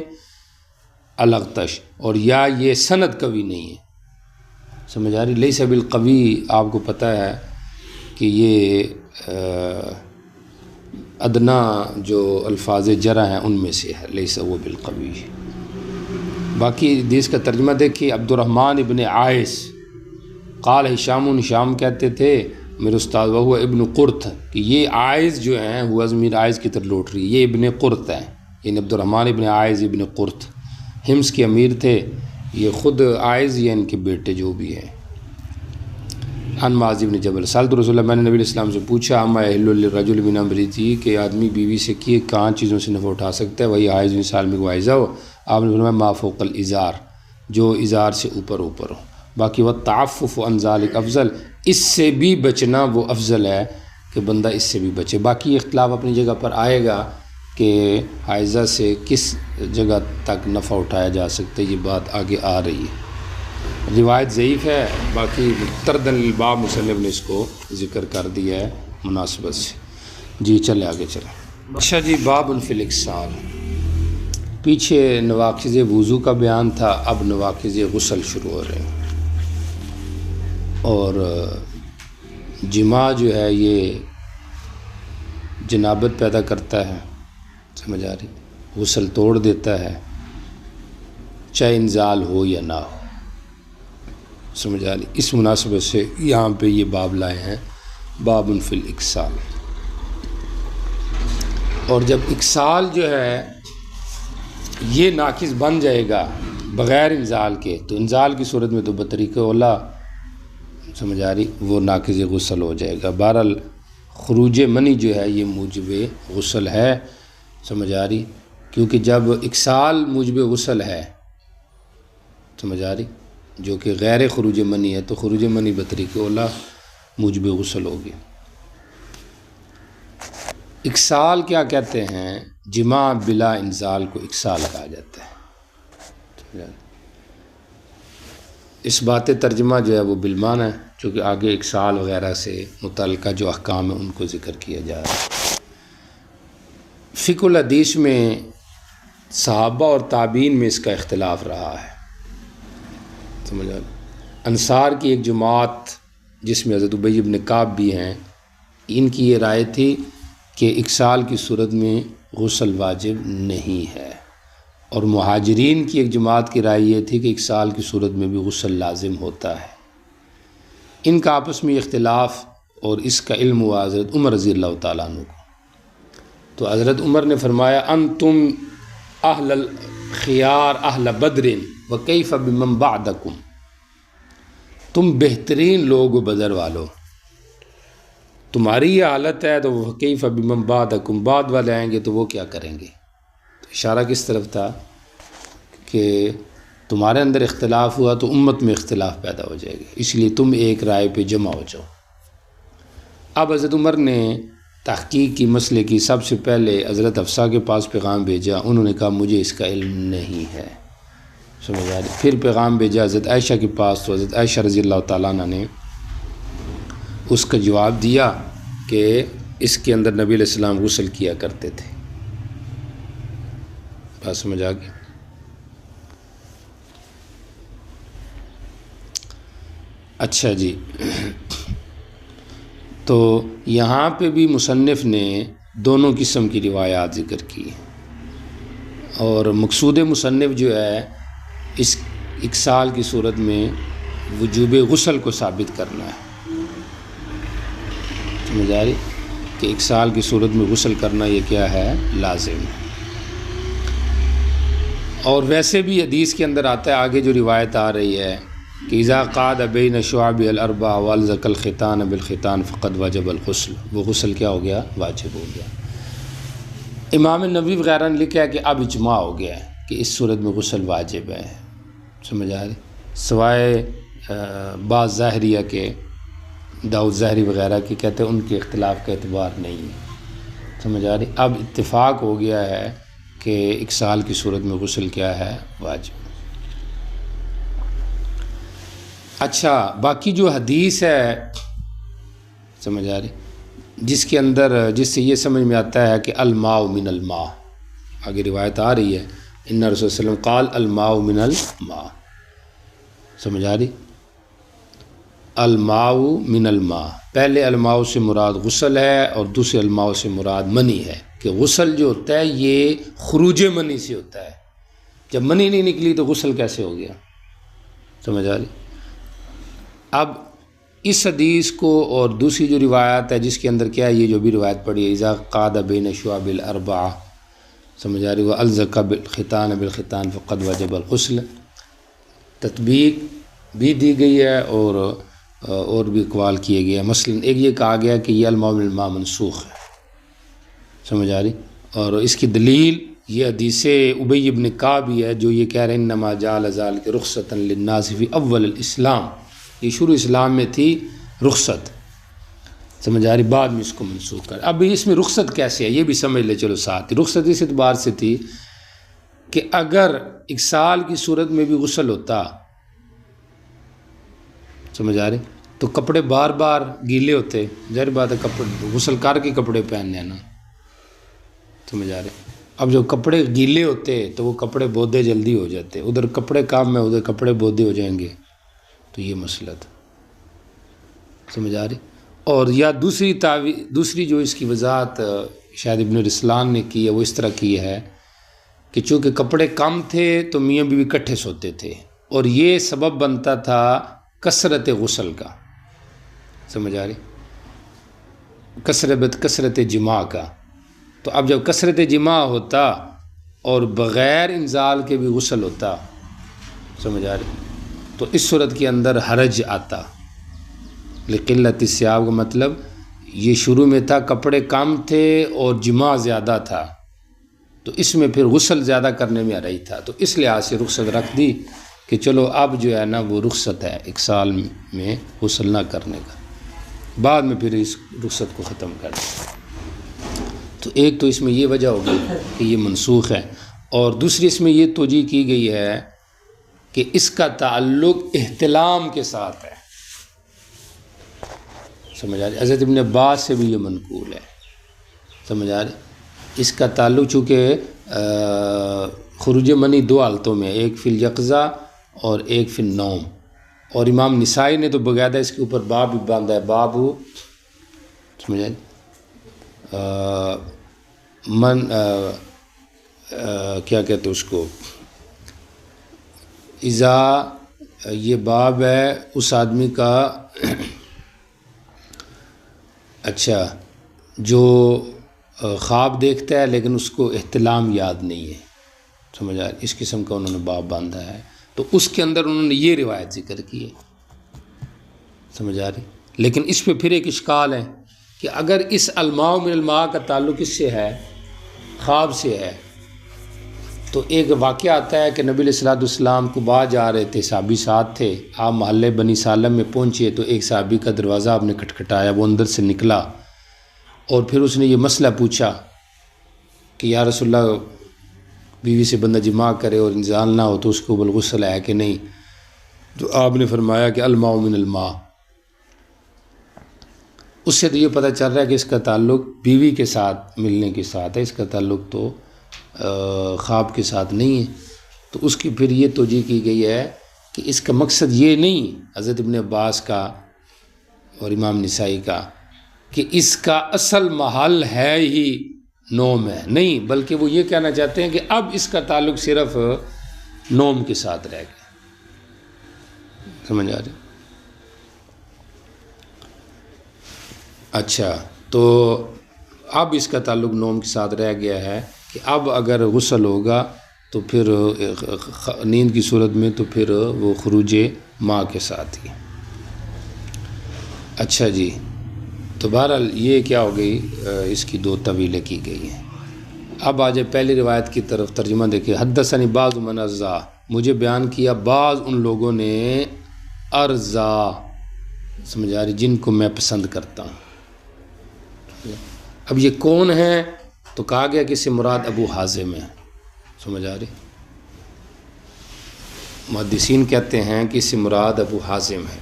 S1: الاغتش، اور یا یہ سند قوی نہیں ہے، سمجھ آ رہی؟ لیس بالقوی آپ کو پتہ ہے کہ یہ ادنا جو الفاظ جرح ہیں ان میں سے ہے، لیس هو بالقوی۔ باقی حدیث کا ترجمہ دیکھیے، عبد الرحمن ابن عائس قال ہشام کہتے تھے میرے استاد وہ ابن قرط، کہ یہ عائز جو ہیں وہ ضمیر عائز کی طرف لوٹ رہی ہے، یہ ابن قرط ہیں، یعنی عبد الرحمن ابن عائز ابن قرط حمص کے امیر تھے، یہ خود عائز یا ان کے بیٹے جو بھی ہیں۔ عن معاذ بن جبل سألت رسول اللہ، میں نے نبی علیہ السلام سے پوچھا اما یحل للرجل من امرئه، کہ آدمی بیوی سے کیے کہاں چیزوں سے نفع اٹھا سکتا ہے، وہی عائز مثال میں وائزہ ہو، آپ نے فرمایا ما فوق الازار، جو ازار سے اوپر ہو۔ باقی والتعفف عن ذلك افضل، اس سے بھی بچنا وہ افضل ہے کہ بندہ اس سے بھی بچے۔ باقی اختلاف اپنی جگہ پر آئے گا کہ حائضہ سے کس جگہ تک نفع اٹھایا جا سکتا ہے، یہ بات آگے آ رہی ہے۔ روایت ضعیف ہے، باقی تردن الباب مصنف نے اس کو ذکر کر دیا ہے مناسبت سے۔ جی چلے آگے چلیں۔ اچھا جی باب فی الاغتسال، پیچھے نواقض وضو کا بیان تھا، اب نواقض غسل شروع ہو رہے ہیں۔ اور جماع جو ہے یہ جنابت پیدا کرتا ہے، سمجھ آ رہی؟ غسل توڑ دیتا ہے، چاہے انزال ہو یا نہ ہو، سمجھ آ رہی؟ اس مناسبت سے یہاں پہ یہ باب لائے ہیں، باب فی الاغتسال۔ اور جب اغتسال جو ہے یہ ناقص بن جائے گا بغیر انزال کے، تو انزال کی صورت میں تو بطریق اولا، سمجھ آ رہی، وہ ناقض غسل ہو جائے گا۔ بہرحال خروج منی جو ہے یہ موجب غسل ہے، سمجھ آ رہی، کیونکہ جب اغتسال موجب غسل ہے، سمجھ آ رہی، جو کہ غیر خروج منی ہے، تو خروج منی بطریق اولا موجب غسل ہوگی۔ اغتسال کیا کہتے ہیں؟ جماع بلا انزال کو اغتسال کہا جاتا ہے۔ اس بات ترجمہ جو ہے وہ بالمعنی ہے، چونکہ آگے اغتسال وغیرہ سے متعلقہ جو احکام ہیں ان کو ذکر کیا جا رہا ہے۔ فقہ الحدیث میں صحابہ اور تابعین میں اس کا اختلاف رہا ہے، سمجھ آ؟ انصار کی ایک جماعت جس میں حضرت ابی بن کعب بھی ہیں، ان کی یہ رائے تھی کہ اغتسال کی صورت میں غسل واجب نہیں ہے، اور مہاجرین کی ایک جماعت کی رائے یہ تھی کہ اغتسال کی صورت میں بھی غسل لازم ہوتا ہے۔ ان کا آپس میں اختلاف اور اس کا علم ہوا حضرت عمر رضی اللہ تعالیٰ عنہ کو، تو حضرت عمر نے فرمایا انتم اہل الخیار اہل بدر وکیف بمن بعدکم، تم بہترین لوگ بدر والو، تمہاری یہ حالت ہے تو وکیف بمن بعدکم، بعد والے آئیں گے تو وہ کیا کریں گے؟ تو اشارہ کس طرف تھا کہ تمہارے اندر اختلاف ہوا تو امت میں اختلاف پیدا ہو جائے گا، اس لیے تم ایک رائے پہ جمع ہو جاؤ۔ اب حضرت عمر نے تحقیق کی مسئلے کی، سب سے پہلے حضرت حفصہ کے پاس پیغام بھیجا، انہوں نے کہا مجھے اس کا علم نہیں ہے، سمجھ آ رہی؟ پھر پیغام بھیجا حضرت عائشہ کے پاس، تو حضرت عائشہ رضی اللہ تعالیٰ عنہ نے اس کا جواب دیا کہ اس کے اندر نبی علیہ السلام غسل کیا کرتے تھے۔ بات سمجھ آ گئی؟ اچھا جی، تو یہاں پہ بھی مصنف نے دونوں قسم کی روایات ذکر کی، اور مقصود مصنف جو ہے اس اغتسال کی صورت میں وجوب غسل کو ثابت کرنا ہے، سمجھ آ رہی کہ اغتسال کی صورت میں غسل کرنا یہ کیا ہے؟ لازم ہے۔ اور ویسے بھی حدیث کے اندر آتا ہے، آگے جو روایت آ رہی ہے کہ اذا قعد بین شعب الاربع والزق الختان بالختان فقد وجب الغسل، وہ غسل کیا ہو گیا؟ واجب ہو گیا۔ امام نووی وغیرہ نے لکھا ہے کہ اب اجماع ہو گیا ہے کہ اس صورت میں غسل واجب ہے، سمجھ آ رہی، سوائے بعض ظاہریہ کے، داؤد ظاہری وغیرہ کے کہتے ہیں ان کے اختلاف کا اعتبار نہیں ہے، سمجھ آ رہی۔ اب اتفاق ہو گیا ہے کہ اکسال کی صورت میں غسل کیا ہے؟ واجب۔ اچھا، باقی جو حدیث ہے سمجھ آ رہی، جس کے اندر جس سے یہ سمجھ میں آتا ہے کہ الماء من الماء، آگے روایت آ رہی ہے ان رسول صلی اللہ علیہ وسلم قال الماء من الماء، سمجھ آ رہی، الماء من الماء، پہلے الماء سے مراد غسل ہے اور دوسرے الماء سے مراد منی ہے، کہ غسل جو ہوتا ہے یہ خروج منی سے ہوتا ہے، جب منی نہیں نکلی تو غسل کیسے ہو گیا؟ سمجھ آ رہی۔ اب اس حدیث کو اور دوسری جو روایت ہے جس کے اندر کیا ہے، یہ جو بھی روایت پڑھی ہے اذا قعد بین شعب الاربعہ، سمجھ آ رہی، والزق بالختان بالختان فقد وجب الغسل، تطبیق بھی دی گئی ہے اور بھی اقوال کیے گئے ہیں۔ مثلا ایک یہ کہا گیا کہ یہ الماء من الماء منسوخ ہے، سمجھ آ رہی، اور اس کی دلیل یہ حدیث ابی بن کعب ہے جو یہ کہہ رہے ہیں انما جعل ذلک رخصۃ للناس فی اول الاسلام، یہ شروع اسلام میں تھی رخصت، سمجھ آ رہی، بعد میں اس کو منسوخ کر۔ اب اس میں رخصت کیسے ہے یہ بھی سمجھ لے چلو ساتھ، رخصت اس اعتبار سے تھی کہ اگر اکسال کی صورت میں بھی غسل ہوتا، سمجھ آ رہی، تو کپڑے بار بار گیلے ہوتے، ظاہر بات ہے کپڑے غسل کر کے کپڑے پہننے ہیں نا، سمجھ آ رہے، اب جو کپڑے گیلے ہوتے تو وہ کپڑے بودے جلدی ہو جاتے، ادھر کپڑے کام میں ادھر کپڑے بودے ہو جائیں گے، تو یہ مسئلہ تھا، سمجھ آ رہی۔ اور یا دوسری جو اس کی وضاحت شاید ابن رسلان نے کی ہے وہ اس طرح کی ہے کہ چونکہ کپڑے کم تھے تو میاں بیوی اکٹھے سوتے تھے، اور یہ سبب بنتا تھا کثرت غسل کا، سمجھ آ رہی، کثرت جماع کا، تو اب جب کثرت جماع ہوتا اور بغیر انزال کے بھی غسل ہوتا، سمجھ آ رہی، تو اس صورت کے اندر حرج آتا، لقلت الثياب کا مطلب یہ شروع میں تھا کپڑے کم تھے اور جماع زیادہ تھا، تو اس میں پھر غسل زیادہ کرنے میں حرج تھا، تو اس لحاظ سے رخصت رکھ دی کہ چلو اب جو ہے نا وہ رخصت ہے ایک سال میں غسل نہ کرنے کا، بعد میں پھر اس رخصت کو ختم کر دیا۔ تو ایک تو اس میں یہ وجہ ہوگی کہ یہ منسوخ ہے، اور دوسری اس میں یہ توجیہ کی گئی ہے کہ اس کا تعلق احتلام کے ساتھ ہے، سمجھ آ رہی، حضرت ابن عباس سے بھی یہ منقول ہے، سمجھ آ رہی، اس کا تعلق چونکہ خروج منی دو حالتوں میں، ایک فی الیقظہ اور ایک فی النوم، اور امام نسائی نے تو باقاعدہ اس کے اوپر باب بھی باندھا ہے، باب سمجھ آ رہی، کیا کہتے اس کو، اذا، یہ باب ہے اس آدمی کا، اچھا، جو خواب دیکھتا ہے لیکن اس کو احتلام یاد نہیں ہے، سمجھ آ رہی، اس قسم کا انہوں نے باب باندھا ہے، تو اس کے اندر انہوں نے یہ روایت ذکر کی ہے، سمجھ آ رہی، لیکن اس پہ پھر ایک اشکال ہے کہ اگر اس الماء من الماء کا تعلق اس سے ہے، خواب سے ہے، تو ایک واقعہ آتا ہے کہ نبی علیہ الصلوۃ والسلام کو باہر جا رہے تھے، صحابی ساتھ تھے، آپ محلے بنی سالم میں پہنچے تو ایک صحابی کا دروازہ آپ نے کھٹکھٹایا، وہ اندر سے نکلا اور پھر اس نے یہ مسئلہ پوچھا کہ یا رسول اللہ، بیوی سے بندہ جماع کرے اور انزال نہ ہو تو اس کو بالغسل ہے کہ نہیں؟ تو آپ نے فرمایا کہ الماء من الماء۔ اس سے تو یہ پتہ چل رہا ہے کہ اس کا تعلق بیوی کے ساتھ ملنے کے ساتھ ہے، اس کا تعلق تو خواب کے ساتھ نہیں ہے، تو اس کی پھر یہ توجیہ کی گئی ہے کہ اس کا مقصد یہ نہیں حضرت ابن عباس کا اور امام نسائی کا کہ اس کا اصل محل ہے ہی نوم ہے، نہیں، بلکہ وہ یہ کہنا چاہتے ہیں کہ اب اس کا تعلق صرف نوم کے ساتھ رہ گیا، سمجھ آ رہی۔ اچھا، تو اب اس کا تعلق نوم کے ساتھ رہ گیا ہے کہ اب اگر غسل ہوگا تو پھر نیند کی صورت میں تو پھر وہ خروج ماں کے ساتھ ہی۔ اچھا جی، تو بہرحال یہ کیا ہو گئی، اس کی دو طویلیں کی گئی ہیں۔ اب آ جائے پہلی روایت کی طرف، ترجمہ دیکھیں، حدثنی بعض من ارضا، مجھے بیان کیا بعض ان لوگوں نے ارضا، سمجھ آ رہی، جن کو میں پسند کرتا ہوں۔ اب یہ کون ہیں؟ تو کہا گیا کہ اس سے مراد ابو حازم ہے، سمجھ آ رہی؟ محدثین کہتے ہیں کہ اس سے مراد ابو حازم ہے،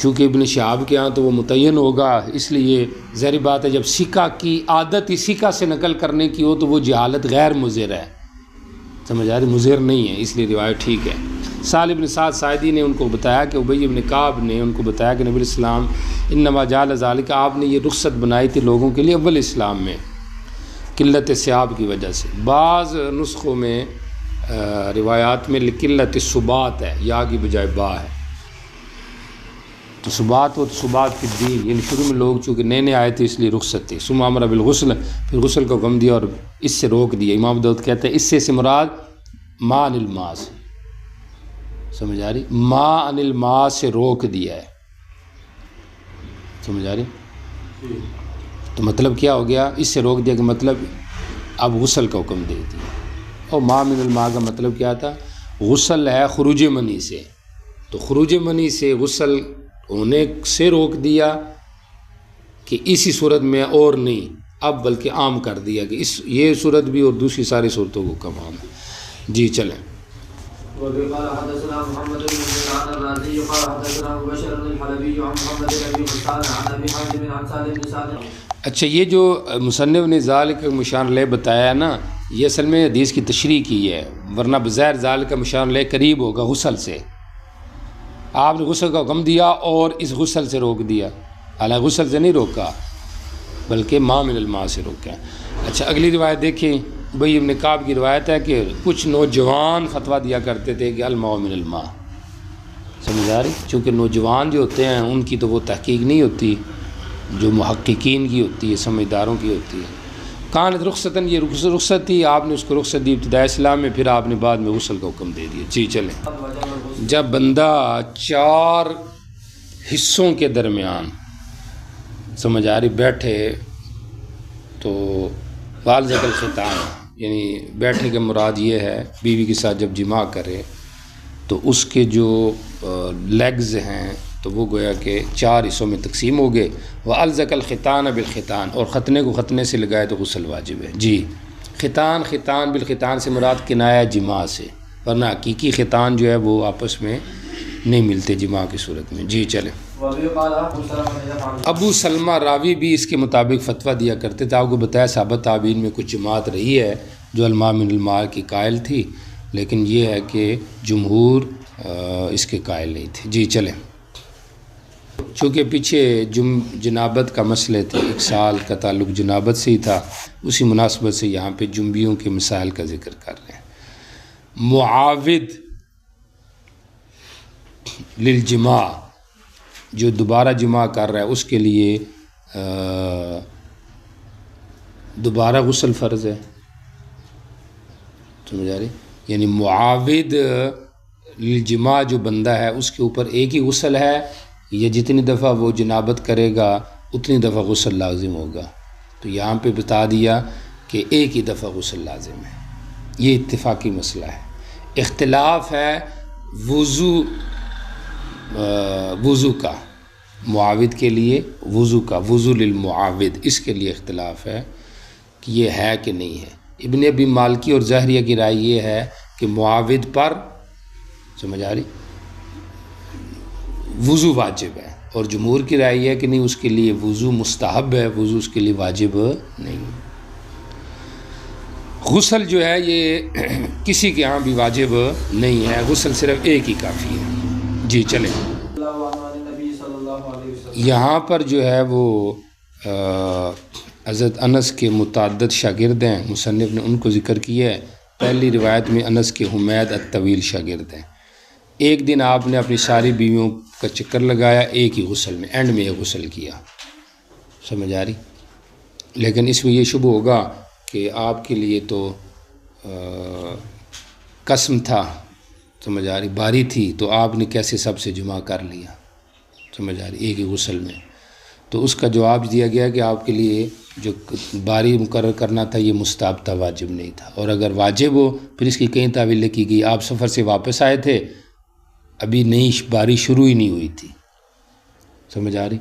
S1: چونکہ ابن شہاب کے ہاں تو وہ متعین ہوگا، اس لیے ظاہر بات ہے جب سکہ کی عادت ہی سکہ سے نقل کرنے کی ہو تو وہ جہالت غیر مضر ہے، سمجھ آ رہی؟ مضر نہیں ہے، اس لیے روایت ٹھیک ہے۔ سالم بن سعد ساعدی نے ان کو بتایا کہ ابی بن کعب نے ان کو بتایا کہ نبی علیہ السلام انما جعل ذالک، آپ نے یہ رخصت بنائی تھی لوگوں کے لیے اول اسلام میں قلت ثیاب کی وجہ سے۔ بعض نسخوں میں روایات میں قلت ثبات ہے، یا کی بجائے با ہے، تو ثبات و ثبات فی الدین، یعنی شروع میں لوگ چونکہ نئے نئے آئے تھے اس لیے رخصت تھی۔ ثم امر بالغسل، پھر غسل کو حکم دیا اور اس سے روک دیا۔ امام داؤد کہتے ہیں اس سے مراد ما عن الماء سے، سمجھ آ رہی؟ ما عن الماء سے روک دیا ہے، سمجھ آ رہی؟ تو مطلب کیا ہو گیا؟ اس سے روک دیا کہ مطلب اب غسل کا حکم دے دیا۔ اور ما من الماء کا مطلب کیا تھا؟ غسل ہے خروج منی سے، تو خروج منی سے غسل ہونے سے روک دیا کہ اسی صورت میں اور نہیں، اب بلکہ عام کر دیا کہ اس یہ صورت بھی اور دوسری ساری صورتوں کو کم عام ہے۔ جی چلیں۔
S2: وبه قال حدثنا محمد بن سنان الرازي قال حدثنا مبشر بن الحلبي عن محمد بن ابي غسان عن ابي حازم عن سالم بن سعد۔
S1: اچھا، یہ جو مصنف نے ذالک مشار علیہ بتایا نا، یہ اصل میں حدیث کی تشریح کی ہے، ورنہ بظاہر ذالک مشار علیہ قریب ہوگا غسل سے، آپ نے غسل کا حکم دیا اور اس غسل سے روک دیا، حالانکہ غسل سے نہیں روکا بلکہ ما من الماء سے روکا۔ اچھا، اگلی روایت دیکھیں، ابی بن کعب کی روایت ہے کہ کچھ نوجوان فتویٰ دیا کرتے تھے کہ الماء من الماء، سمجھ آ رہی؟ چونکہ نوجوان جو ہوتے ہیں ان کی تو وہ تحقیق نہیں ہوتی جو محققین کی ہوتی ہے، سمجھداروں کی ہوتی ہے۔ کانت رخصتاً، یہ رخصت تھی، آپ نے اس کو رخصت دی ابتداء اسلام میں، پھر آپ نے بعد میں غسل کا حکم دے دیا۔ جی چلیں۔ جب بندہ 4 حصوں کے درمیان، سمجھ آ رہی، بیٹھے تو والذکر الختان، یعنی بیٹھنے کے مراد یہ ہے بیوی کے ساتھ جب جماع کرے تو اس کے جو لیگز ہیں تو وہ گویا کہ 4 حصوں میں تقسیم ہو گئے۔ وَأَلْزَقَ الْخِتَانَ بِالْخِتَان، اور ختنے کو ختنے سے لگائے تو غسل واجب ہے۔ جی، خطان بالختان سے مراد کنایا جماع سے، ورنہ حقیقی ختان جو ہے وہ آپس میں نہیں ملتے جماع کی صورت میں۔ جی چلیں۔ ابو سلمہ راوی بھی اس کے مطابق فتویٰ دیا کرتے تھے، آپ کو بتایا صحابہ تابعین میں کچھ جماعت رہی ہے جو الماء من الماء کی قائل تھی، لیکن یہ ہے کہ جمہور اس کے قائل نہیں تھے۔ جی چلیں۔ چونکہ پیچھے جنابت کا مسئلہ تھے، 1 سال کا تعلق جنابت سے ہی تھا، اسی مناسبت سے یہاں پہ جنبیوں کے مسائل کا ذکر کر رہے ہیں۔ معاود للجماع، جو دوبارہ جماع کر رہا ہے اس کے لیے دوبارہ غسل فرض ہے، سمجھ آ رہی؟ یعنی معاود للجماع جو بندہ ہے اس کے اوپر ایک ہی غسل ہے، یا جتنی دفعہ وہ جنابت کرے گا اتنی دفعہ غسل لازم ہوگا؟ تو یہاں پہ بتا دیا کہ ایک ہی دفعہ غسل لازم ہے۔ یہ اتفاقی مسئلہ ہے۔ اختلاف ہے وضو کا، معاود کے لیے وضو کا، وضو للمعاود، اس کے لیے اختلاف ہے کہ یہ ہے کہ نہیں ہے۔ ابن ابی مالکی اور زہریہ کی رائے یہ ہے کہ معاود پر، سمجھ آ رہی، وضو واجب ہے، اور جمہور کی رائے یہ ہے کہ نہیں، اس کے لیے وضو مستحب ہے، وضو اس کے لیے واجب نہیں۔ غسل جو ہے یہ کسی کے ہاں بھی واجب نہیں ہے، غسل صرف ایک ہی کافی ہے۔ جی چلیں۔ یہاں پر جو ہے وہ حضرت انس کے متعدد شاگرد ہیں، مصنف نے ان کو ذکر کیا ہے۔ پہلی روایت میں انس کے حمید الطویل شاگرد ہیں۔ ایک دن آپ نے اپنی ساری بیویوں کا چکر لگایا ایک ہی غسل میں، اینڈ میں ایک غسل کیا، سمجھ آ رہی؟ لیکن اس میں یہ شبہ ہوگا کہ آپ کے لیے تو قسم تھا، سمجھ آ رہی، باری تھی، تو آپ نے کیسے سب سے جمع کر لیا، سمجھ آ رہی، ایک ہی غسل میں؟ تو اس کا جواب دیا گیا کہ آپ کے لیے جو باری مقرر کرنا تھا یہ مستحب تھا، واجب نہیں تھا، اور اگر واجب ہو پھر اس کی کئی تعویلیں کی گئی۔ آپ سفر سے واپس آئے تھے، ابھی نئی باری شروع ہی نہیں ہوئی تھی، سمجھ آ رہی،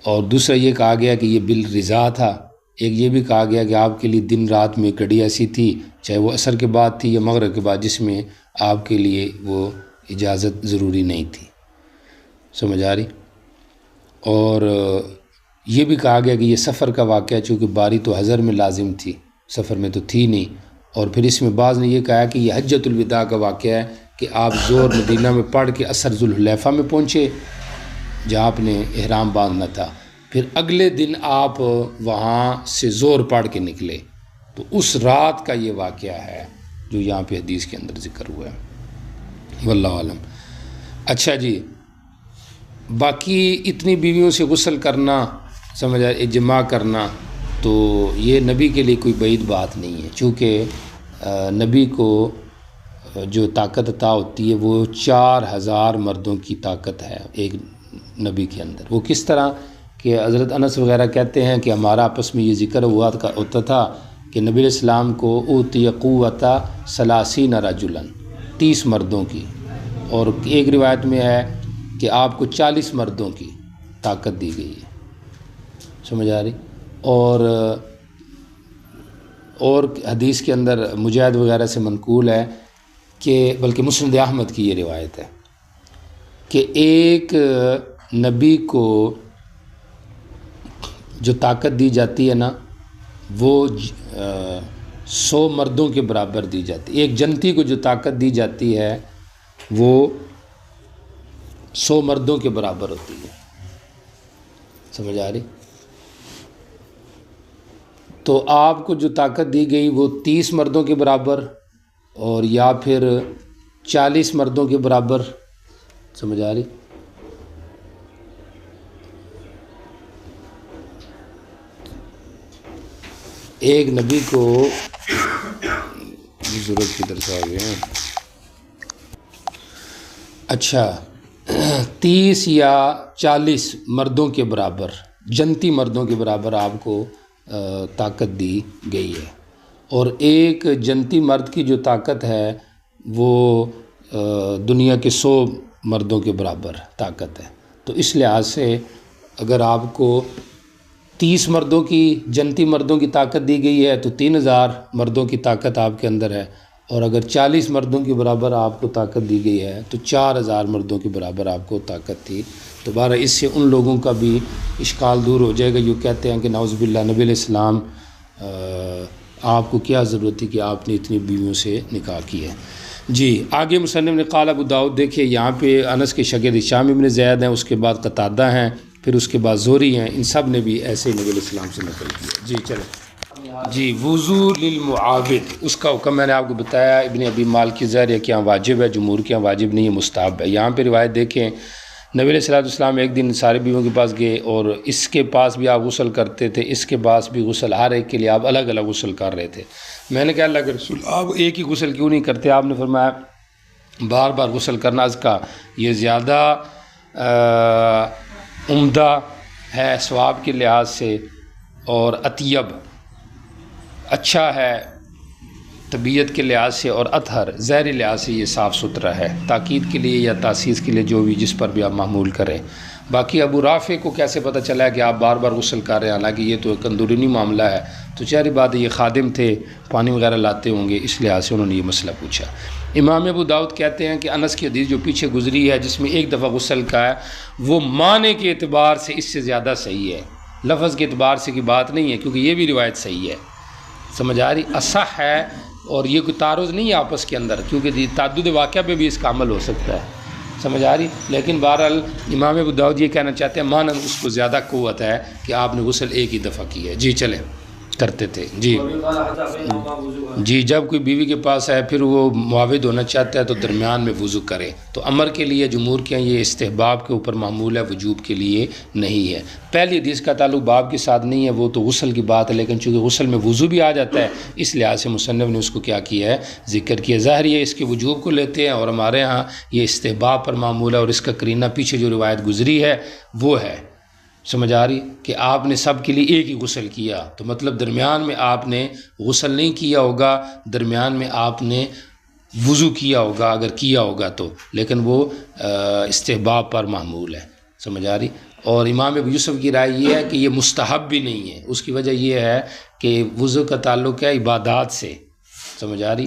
S1: اور دوسرا یہ کہا گیا کہ یہ بالرضا تھا، ایک یہ بھی کہا گیا کہ آپ کے لیے دن رات میں گھڑی ایسی تھی، چاہے وہ عصر کے بعد تھی یا مغرب کے بعد، جس میں آپ کے لیے وہ اجازت ضروری نہیں تھی، سمجھ آ رہی؟ اور یہ بھی کہا گیا کہ یہ سفر کا واقعہ، چونکہ باری تو حضر میں لازم تھی، سفر میں تو تھی نہیں، اور پھر اس میں بعض نے یہ کہا کہ یہ حجۃ الوداع کا واقعہ ہے کہ آپ ظہر مدینہ میں پڑھ کے عصر ذوالحلیفہ میں پہنچے جہاں آپ نے احرام باندھنا تھا، پھر اگلے دن آپ وہاں سے ظہر پڑھ کے نکلے، تو اس رات کا یہ واقعہ ہے جو یہاں پہ حدیث کے اندر ذکر ہوا ہے، واللہ عالم۔ اچھا جی، باقی اتنی بیویوں سے غسل کرنا، سمجھا، اجماع کرنا، تو یہ نبی کے لیے کوئی بعید بات نہیں ہے، چونکہ نبی کو جو طاقت عطا ہوتی ہے وہ 4000 مردوں کی طاقت ہے ایک نبی کے اندر۔ وہ کس طرح کہ حضرت انس وغیرہ کہتے ہیں کہ ہمارا آپس میں یہ ذکر ہوتا تھا کہ نبی علیہ السلام کو اوتی قوت 30 رجلا، 30 مردوں کی، اور ایک روایت میں ہے کہ آپ کو 40 مردوں کی طاقت دی گئی ہے، سمجھ آ رہی؟ اور حدیث کے اندر مجاہد وغیرہ سے منقول ہے کہ بلکہ مسند احمد کی یہ روایت ہے کہ ایک نبی کو جو طاقت دی جاتی ہے نا، وہ 100 مردوں کے برابر دی جاتی ہے۔ ایک جنتی کو جو طاقت دی جاتی ہے وہ 100 مردوں کے برابر ہوتی ہے، سمجھ آ رہی؟ تو آپ کو جو طاقت دی گئی وہ 30 مردوں کے برابر اور یا پھر 40 مردوں کے برابر، سمجھ آ رہی؟ ایک نبی کو ضرورت کی طرف آ گئے ہیں، اچھا 30 یا 40 مردوں کے برابر، جنتی مردوں کے برابر آپ کو طاقت دی گئی ہے، اور ایک جنتی مرد کی جو طاقت ہے وہ دنیا کے 100 مردوں کے برابر طاقت ہے۔ تو اس لحاظ سے اگر آپ کو 30 مردوں کی، جنتی مردوں کی طاقت دی گئی ہے تو 3000 مردوں کی طاقت آپ کے اندر ہے، اور اگر 40 مردوں کے برابر آپ کو طاقت دی گئی ہے تو 4000 مردوں کے برابر آپ کو طاقت تھی۔ تو بہرحال اس سے ان لوگوں کا بھی اشکال دور ہو جائے گا جو کہتے ہیں کہ نعوذ باللہ نبی علیہ السلام آپ کو کیا ضرورت تھی کہ آپ نے اتنی بیویوں سے نکاح کیا ہے۔ جی آگے مصنف نے قال ابو داؤد، دیکھیں یہاں پہ انس کے شاگرد ہشام ابن زید ہیں، اس کے بعد قتادہ ہیں، پھر اس کے بعد زہری ہیں، ان سب نے بھی ایسے ہی نبی علیہ السلام سے نقل کیا۔ جی چلیں جی، وضو للمعابد، اس کا حکم میں نے آپ کو بتایا، ابن ابی مالک ظاہر کے یہاں واجب ہے، جمہور کے یہاں واجب نہیں ہے، مستحب ہے۔ یہاں پہ روایت دیکھیں، نبی علیہ السلام ایک دن سارے بیویوں کے پاس گئے، اور اس کے پاس بھی آپ غسل کرتے تھے، اس کے پاس بھی غسل، ہر ایک کے لیے آپ الگ الگ غسل کر رہے تھے۔ میں نے کہا اللہ کے رسول آپ ایک ہی غسل کیوں نہیں کرتے؟ آپ نے فرمایا بار بار غسل کرنا از کا یہ زیادہ عمدہ ہے ثواب کے لحاظ سے، اور اطیب اچھا ہے طبیعت کے لحاظ سے، اور اطہر ظاہری لحاظ سے یہ صاف ستھرا ہے، تاکید کے لیے یا تاسیس کے لیے جو بھی جس پر بھی آپ معمول کریں۔ باقی ابو رافع کو کیسے پتہ چلا ہے کہ آپ بار بار غسل کر رہے ہیں؟ حالانکہ یہ تو ایک اندرونی معاملہ ہے، تو ظاہری بات ہے یہ خادم تھے، پانی وغیرہ لاتے ہوں گے، اس لحاظ سے انہوں نے یہ مسئلہ پوچھا۔ امام ابو داؤد کہتے ہیں کہ انس کی حدیث جو پیچھے گزری ہے جس میں ایک دفعہ غسل کا ہے، وہ معنی کے اعتبار سے اس سے زیادہ صحیح ہے، لفظ کے اعتبار سے کی بات نہیں ہے، کیونکہ یہ بھی روایت صحیح ہے، سمجھ آ رہی؟ اصح ہے، اور یہ کوئی تعارض نہیں ہے آپس کے اندر، کیونکہ تعدد واقعہ پہ بھی اس کا عمل ہو سکتا ہے، سمجھ آ رہی؟ لیکن بہرحال امام ابو داؤد یہ کہنا چاہتے ہیں معنی اس کو زیادہ قوت ہے کہ آپ نے غسل ایک ہی دفعہ کی ہے۔ جی چلیں کرتے تھے۔ جی جب کوئی بیوی کے پاس ہے پھر وہ معاود ہونا چاہتا ہے تو درمیان میں وضو کرے، تو امر کے لیے جمہور کے یہ استحباب کے اوپر معمول ہے، وجوب کے لیے نہیں ہے۔ پہلی حدیث کا تعلق باب کے ساتھ نہیں ہے، وہ تو غسل کی بات ہے، لیکن چونکہ غسل میں وضو بھی آ جاتا ہے اس لحاظ سے مصنف نے اس کو کیا کیا ہے، ذکر کیا۔ ظاہر یہ اس کے وجوب کو لیتے ہیں، اور ہمارے ہاں یہ استحباب پر معمول ہے، اور اس کا قرینہ پیچھے جو روایت گزری ہے وہ ہے، سمجھ آ رہی کہ آپ نے سب کے لیے ایک ہی غسل کیا، تو مطلب درمیان میں آپ نے غسل نہیں کیا ہوگا، درمیان میں آپ نے وضو کیا ہوگا اگر کیا ہوگا تو، لیکن وہ استحباب پر معمول ہے، سمجھ آ رہی۔ اور امام ابو یوسف کی رائے یہ ہے کہ یہ مستحب بھی نہیں ہے۔ اس کی وجہ یہ ہے کہ وضو کا تعلق ہے عبادات سے، سمجھ آ رہی؟